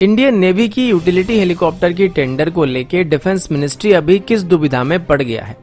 Indian navy की utility helicopter की tender को लेकर डिफेंस मिनिस्ट्री अभी किस दुविधा में पड़ गया है।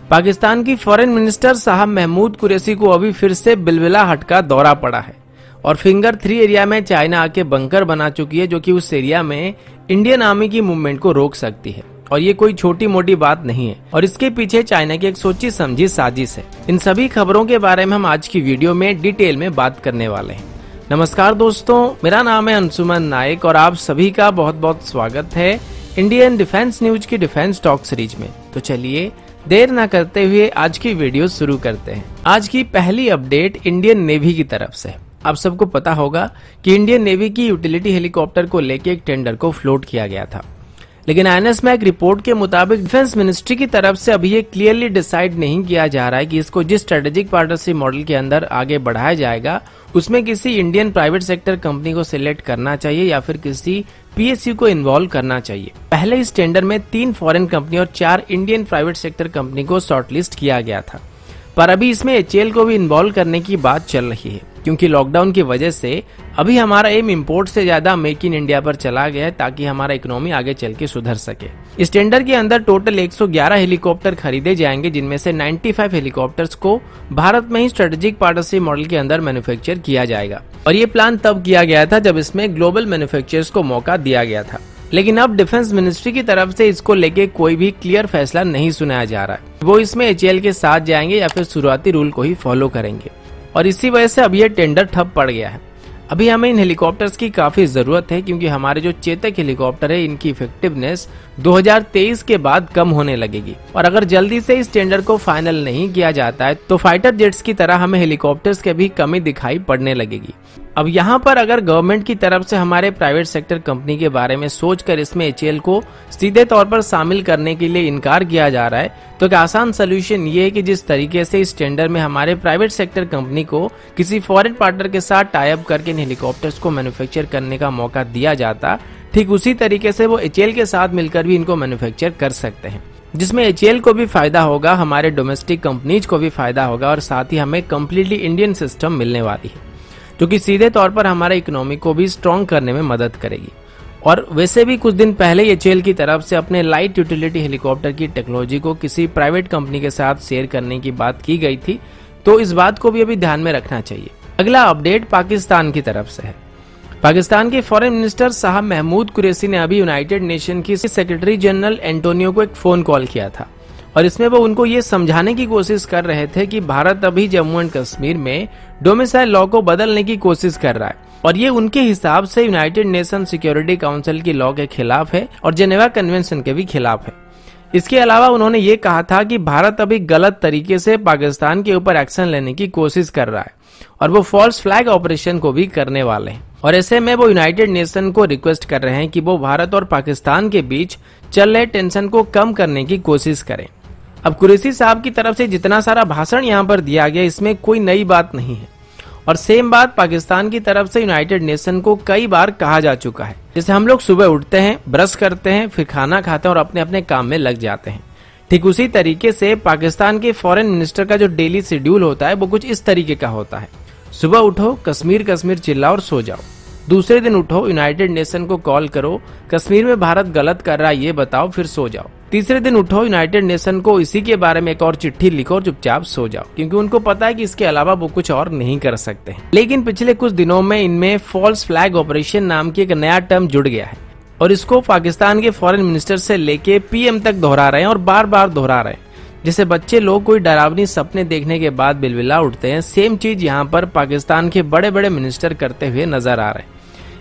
पाकिस्तान की फॉरेन मिनिस्टर साहब महमूद कुरैशी को अभी फिर से बिलबिलाहट का दौरा पड़ा है और फिंगर 3 एरिया में चाइना आके बंकर बना चुकी है, जो कि उस एरिया में इंडियन आर्मी की मूवमेंट को रोक सकती है। और ये कोई छोटी मोटी बात नहीं है और इसके पीछे चाइना की एक सोची समझी साजिश है। इन सभी खबरों के बारे में हम आज की वीडियो में डिटेल में बात करने वाले हैं। नमस्कार दोस्तों, मेरा नाम है अंशुमन नायक और आप सभी का बहुत बहुत स्वागत है इंडियन डिफेंस न्यूज की डिफेंस टॉक सीरीज में। तो चलिए देर ना करते हुए आज की वीडियो शुरू करते हैं। आज की पहली अपडेट इंडियन नेवी की तरफ से। आप सबको पता होगा कि इंडियन नेवी की यूटिलिटी हेलीकॉप्टर को लेकर एक टेंडर को फ्लोट किया गया था, लेकिन आईएनएस मैक रिपोर्ट के मुताबिक डिफेंस मिनिस्ट्री की तरफ से अभी ये क्लियरली डिसाइड नहीं किया जा रहा है कि इसको जिस स्ट्रेटेजिक पार्टनरशिप मॉडल के अंदर आगे बढ़ाया जाएगा उसमें किसी इंडियन प्राइवेट सेक्टर कंपनी को सिलेक्ट करना चाहिए या फिर किसी पीएसयू को इन्वॉल्व करना चाहिए। पहले इस टेंडर में 3 फॉरेन कंपनी और 4 इंडियन प्राइवेट सेक्टर कंपनी को शॉर्टलिस्ट किया गया था, पर अभी इसमें एचएएल को भी इन्वॉल्व करने की बात चल रही है, क्योंकि लॉकडाउन की वजह से अभी हमारा एम इंपोर्ट से ज्यादा मेक इन इंडिया पर चला गया है ताकि हमारा इकोनॉमी आगे चल के सुधर सके। इस टेंडर के अंदर टोटल 111 हेलीकॉप्टर खरीदे जाएंगे, जिनमें से 95 हेलीकॉप्टर्स को भारत में ही स्ट्रेटेजिक पार्टनरशिप मॉडल के अंदर मैन्युफैक्चर किया जाएगा। और ये प्लान तब किया गया था जब इसमें ग्लोबल मैन्युफैक्चरर्स को मौका दिया गया था, लेकिन अब डिफेंस मिनिस्ट्री की तरफ से इसको लेके कोई भी क्लियर फैसला नहीं सुनाया जा रहा है। वो इसमें एचएएल के साथ जाएंगे या फिर शुरुआती रूल को ही फॉलो करेंगे, और इसी वजह से अब ये टेंडर ठप पड़ गया है। अभी हमें इन हेलीकॉप्टर्स की काफी जरूरत है, क्योंकि हमारे जो चेतक हेलीकॉप्टर है इनकी इफेक्टिवनेस 2023 के बाद कम होने लगेगी, और अगर जल्दी से इस टेंडर को फाइनल नहीं किया जाता है तो फाइटर जेट्स की तरह हमें हेलीकॉप्टर्स की भी कमी दिखाई पड़ने लगेगी। अब यहाँ पर अगर गवर्नमेंट की तरफ से हमारे प्राइवेट सेक्टर कंपनी के बारे में सोचकर इसमें एचएएल को सीधे तौर पर शामिल करने के लिए इनकार किया जा रहा है, तो एक आसान सोल्यूशन ये है कि जिस तरीके से इस टेंडर में हमारे प्राइवेट सेक्टर कंपनी को किसी फॉरेन पार्टनर के साथ टाई अप करके इन हेलीकॉप्टर्स को मैन्युफैक्चर करने का मौका दिया जाता, ठीक उसी तरीके से वो एचएएल के साथ मिलकर भी इनको मैन्युफैक्चर कर सकते हैं, जिसमें एचएएल को भी फायदा होगा, हमारे डोमेस्टिक कंपनीज को भी फायदा होगा और साथ ही हमें कम्प्लीटली इंडियन सिस्टम मिलने वाली है, जो कि सीधे तौर पर हमारे इकोनॉमी को भी स्ट्रॉन्ग करने में मदद करेगी। और वैसे भी कुछ दिन पहले एचएएल की तरफ से अपने लाइट यूटिलिटी हेलीकॉप्टर की टेक्नोलॉजी को किसी प्राइवेट कंपनी के साथ शेयर करने की बात की गई थी, तो इस बात को भी अभी ध्यान में रखना चाहिए। अगला अपडेट पाकिस्तान की तरफ से है। पाकिस्तान के फॉरेन मिनिस्टर साहब महमूद कुरैशी ने अभी यूनाइटेड नेशन की सेक्रेटरी जनरल एंटोनियो को एक फोन कॉल किया था, और इसमें वो उनको ये समझाने की कोशिश कर रहे थे कि भारत अभी जम्मू एंड कश्मीर में डोमिसाइल लॉ को बदलने की कोशिश कर रहा है, और ये उनके हिसाब से यूनाइटेड नेशन सिक्योरिटी काउंसिल की लॉ के खिलाफ है और जेनेवा कन्वेंशन के भी खिलाफ है। इसके अलावा उन्होंने ये कहा था कि भारत अभी गलत तरीके से पाकिस्तान के ऊपर एक्शन लेने की कोशिश कर रहा है और वो फॉल्स फ्लैग ऑपरेशन को भी करने वाले हैं, और ऐसे में वो यूनाइटेड नेशन को रिक्वेस्ट कर रहे हैं कि वो भारत और पाकिस्तान के बीच चल रहे टेंशन को कम करने की कोशिश करें। अब कुरैशी साहब की तरफ से जितना सारा भाषण यहाँ पर दिया गया, इसमें कोई नई बात नहीं है, और सेम बात पाकिस्तान की तरफ से यूनाइटेड नेशन को कई बार कहा जा चुका है। जैसे हम लोग सुबह उठते हैं, ब्रश करते हैं, फिर खाना खाते हैं और अपने अपने काम में लग जाते हैं, ठीक उसी तरीके से पाकिस्तान के फॉरेन मिनिस्टर का जो डेली शेड्यूल होता है वो कुछ इस तरीके का होता है। सुबह उठो, कश्मीर कश्मीर चिल्लाओ और सो जाओ। दूसरे दिन उठो, यूनाइटेड नेशन को कॉल करो, कश्मीर में भारत गलत कर रहा है ये बताओ, फिर सो जाओ। तीसरे दिन उठो, यूनाइटेड नेशन को इसी के बारे में एक और चिट्ठी लिखो और चुपचाप सो जाओ, क्योंकि उनको पता है कि इसके अलावा वो कुछ और नहीं कर सकते हैं। लेकिन पिछले कुछ दिनों में इनमें फॉल्स फ्लैग ऑपरेशन नाम की एक नया टर्म जुड़ गया है, और इसको पाकिस्तान के फॉरेन मिनिस्टर से लेके पीएम तक दोहरा रहे हैं और बार बार दोहरा रहे हैं। जैसे बच्चे लोग कोई डरावनी सपने देखने के बाद बिलबिला उठते हैं, सेम चीज यहाँ पर पाकिस्तान के बड़े बड़े मिनिस्टर करते हुए नजर आ रहे हैं।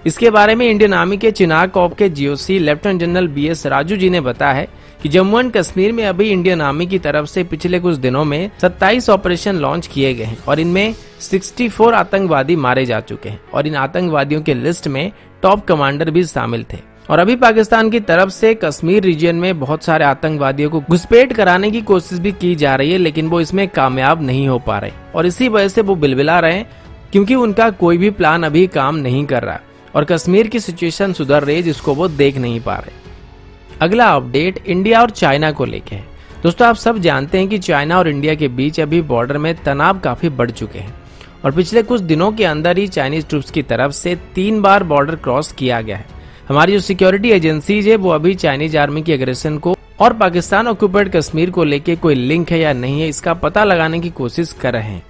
इसके बारे में इंडियन आर्मी के चिनार कॉर्प के GOC lieutenant general BS Raju ji ने बताया है कि जम्मू एंड कश्मीर में अभी इंडियन आर्मी की तरफ से पिछले कुछ दिनों में 27 ऑपरेशन लॉन्च किए गए हैं, और इनमें 64 आतंकवादी मारे जा चुके हैं, और इन आतंकवादियों के लिस्ट में टॉप कमांडर भी शामिल थे। और अभी पाकिस्तान की तरफ से कश्मीर रीजन में बहुत सारे आतंकवादियों को घुसपैठ कराने की कोशिश भी की जा रही है, लेकिन वो इसमें कामयाब नहीं हो पा रहे, और इसी वजह से वो बिलबिला रहे हैं, क्योंकि उनका कोई भी प्लान अभी काम नहीं कर रहा और कश्मीर की सिचुएशन सुधर रही है जिसको वो देख नहीं पा रहे। अगला अपडेट इंडिया और चाइना को लेके है। दोस्तों, आप सब जानते हैं कि चाइना और इंडिया के बीच अभी बॉर्डर में तनाव काफी बढ़ चुके हैं, और पिछले कुछ दिनों के अंदर ही चाइनीज ट्रूप्स की तरफ से 3 बार बॉर्डर क्रॉस किया गया है, हमारी जो सिक्योरिटी एजेंसीज है वो अभी चाइनीज आर्मी की एग्रेशन को और पाकिस्तान ऑक्यूपाइड कश्मीर को लेके कोई लिंक है या नहीं है इसका पता लगाने की कोशिश कर रहे हैं।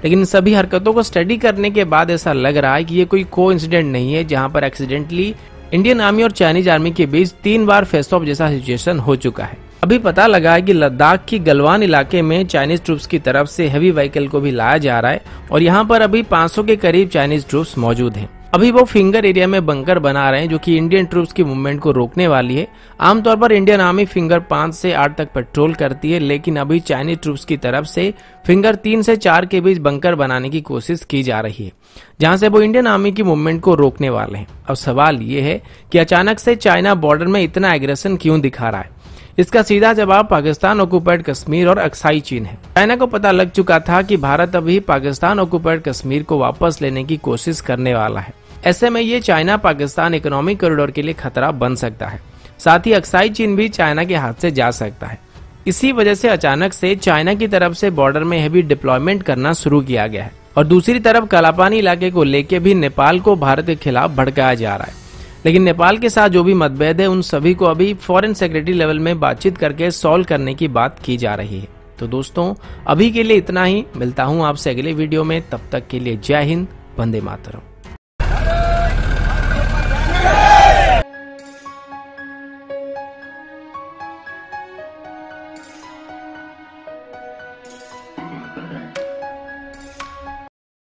लेकिन इन सभी हरकतों को स्टडी करने के बाद ऐसा लग रहा है कि ये कोई कोइंसिडेंट नहीं है, जहां पर एक्सीडेंटली इंडियन आर्मी और चाइनीज आर्मी के बीच 3 बार फेस ऑफ जैसा सिचुएशन हो चुका है। अभी पता लगा है कि लद्दाख की गलवान इलाके में चाइनीज ट्रूप्स की तरफ से हेवी व्हीकल को भी लाया जा रहा है और यहाँ पर अभी 500 के करीब चाइनीज ट्रूप्स मौजूद हैं। अभी वो फिंगर एरिया में बंकर बना रहे हैं जो कि इंडियन ट्रूप्स की मूवमेंट को रोकने वाली है। आमतौर पर इंडियन आर्मी फिंगर 5 से 8 तक पेट्रोल करती है, लेकिन अभी चाइनीज ट्रूप्स की तरफ से फिंगर 3 से 4 के बीच बंकर बनाने की कोशिश की जा रही है, जहां से वो इंडियन आर्मी की मूवमेंट को रोकने वाले हैं। अब सवाल ये है कि अचानक से चाइना बॉर्डर में इतना एग्रेशन क्यों दिखा रहा है? इसका सीधा जवाब पाकिस्तान ऑक्यूपाइड कश्मीर और अक्साई चीन है। चाइना को पता लग चुका था कि भारत अभी पाकिस्तान ऑक्यूपाइड कश्मीर को वापस लेने की कोशिश करने वाला है। ऐसे में ये चाइना पाकिस्तान इकोनॉमिक कॉरिडोर के लिए खतरा बन सकता है। साथ ही अक्साई चीन भी चाइना के हाथ से जा सकता है। इसी वजह से अचानक से चाइना की तरफ से बॉर्डर में हेवी डिप्लॉयमेंट करना शुरू किया गया है और दूसरी तरफ कालापानी इलाके को लेके भी नेपाल को भारत के खिलाफ भड़काया जा रहा है। लेकिन नेपाल के साथ जो भी मतभेद है उन सभी को अभी फॉरेन सेक्रेटरी लेवल में बातचीत करके सॉल्व करने की बात की जा रही है। तो दोस्तों अभी के लिए इतना ही, मिलता हूँ आपसे अगले वीडियो में। तब तक के लिए जय हिंद, वंदे मातरम।